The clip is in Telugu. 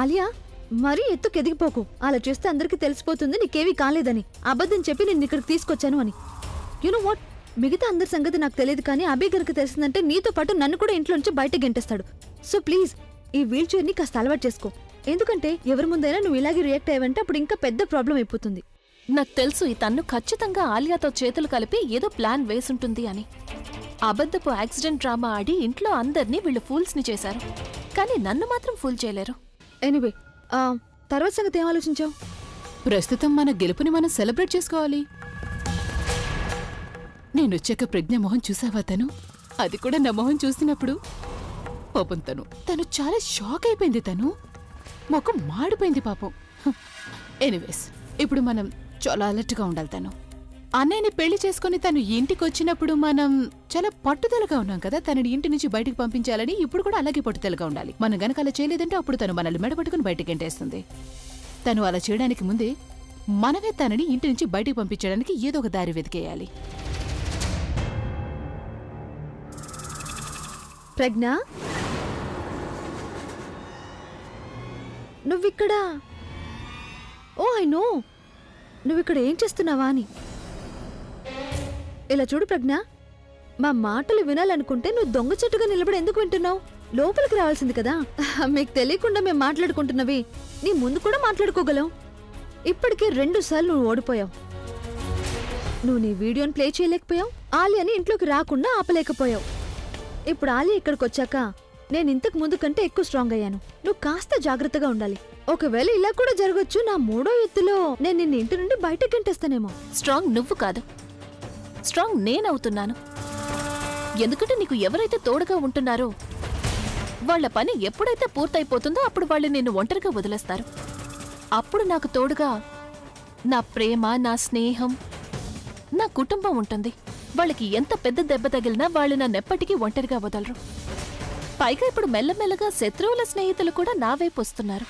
ఆలియా మరీ ఎత్తుకెదిగిపోకు. అలా చేస్తే అందరికీ తెలిసిపోతుంది నీకేవీ కాలేదని. అబద్ధం చెప్పి నేను ఇక్కడికి తీసుకొచ్చాను అని. యునో వాట్, మిగతా అందరి సంగతి నాకు తెలియదు, కానీ అభి గారికి తెలిసిందంటే నీతో పాటు నన్ను కూడా ఇంట్లో నుంచి బయటకు గెంటేస్తాడు. సో ప్లీజ్ ఈ వీల్ చైర్ని కాస్త అలవాటు చేసుకో. ఎందుకంటే ఎవరి ముందైనా నువ్వు ఇలాగే రియాక్ట్ అయ్యావంటే అప్పుడు ఇంకా పెద్ద ప్రాబ్లం అయిపోతుంది. నాకు తెలుసు ఈ తన్ను ఖచ్చితంగా ఆలియాతో చేతులు కలిపి ఏదో ప్లాన్ వేసుంటుంది అని. అబద్ధపు యాక్సిడెంట్ డ్రామా ఆడి ఇంట్లో అందర్నీ వీళ్ళు ఫూల్స్ని చేశారు, కానీ నన్ను మాత్రం ఫూల్ చేయలేరు. ఎనీవే, తర్వాత సంగతి ఏం ఆలోచించావు? ప్రస్తుతం మన గెలుపుని మనం సెలబ్రేట్ చేసుకోవాలి. నేనొచ్చాక ప్రజ్ఞ మొహం చూసావా తను? అది కూడా నా మొహం చూసినప్పుడు పాపం తను చాలా షాక్ అయిపోయింది. తను మొఖం మాడిపోయింది పాపం. ఎనీవేస్, ఇప్పుడు మనం చాలా అలర్ట్గా ఉండాలి. తను అన్నయ్యని పెళ్లి చేసుకుని తను ఇంటికి వచ్చినప్పుడు మనం చాలా పట్టుదలగా ఉన్నాం కదా తనని ఇంటి నుంచి బయటకు పంపించాలని. ఇప్పుడు కూడా అలాగే పట్టుదలగా ఉండాలి. మనం గనక అలా చేయలేదంటే అప్పుడు తను మనల్ని మెడపట్టుకుని బయటకు గెంటేస్తుంది. తను అలా చేయడానికి ముందే మనమే తనని ఇంటి నుంచి బయటకు పంపించడానికి ఏదో ఒక దారి వెతికేయాలి. ప్రజ్ఞ, నువ్విక్కడ? ఓ ఐ నో, నువ్విక్కడ ఏం చేస్తున్నావా అని. ఇలా చూడు ప్రజ్ఞ, మా మాటలు వినాలనుకుంటే నువ్వు దొంగ చెట్టుగా నిలబడి ఎందుకు వింటున్నావు? లోపలికి రావాల్సింది కదా. మీకు తెలియకుండా మేము మాట్లాడుకుంటున్నవి నీ ముందు కూడా మాట్లాడుకోగలం. ఇప్పటికే 2 సార్లు నువ్వు ఓడిపోయావు. నువ్వు నీ వీడియోని ప్లే చేయలేకపోయావు, ఆలియాని ఇంట్లోకి రాకుండా ఆపలేకపోయావు. ఇప్పుడు ఆలియా ఇక్కడికి వచ్చాక నేను ఇంతకు ముందు కంటే ఎక్కువ స్ట్రాంగ్ అయ్యాను. నువ్వు కాస్త జాగ్రత్తగా ఉండాలి. ఒకవేళ ఇలా కూడా జరగచ్చు, నా 3వ ఎత్తులో నేను నిన్ను ఇంటి నుండి బయటకు గంటేస్తానేమో. స్ట్రాంగ్ నువ్వు కాదు, స్ట్రాంగ్ నేనవుతున్నాను. ఎందుకంటే నీకు ఎవరైతే తోడుగా ఉంటున్నారో వాళ్ల పని ఎప్పుడైతే పూర్తయిపోతుందో అప్పుడు వాళ్ళు నిన్ను ఒంటరిగా వదిలేస్తారు. అప్పుడు నాకు తోడుగా నా ప్రేమ, నా స్నేహం, నా కుటుంబం ఉంటుంది. వాళ్ళకి ఎంత పెద్ద దెబ్బ తగిలినా వాళ్ళు నన్నెప్పటికీ ఒంటరిగా వదలరు. పైగా ఇప్పుడు మెల్లమెల్లగా శత్రువుల స్నేహితులు కూడా నా వైపు వస్తున్నారు.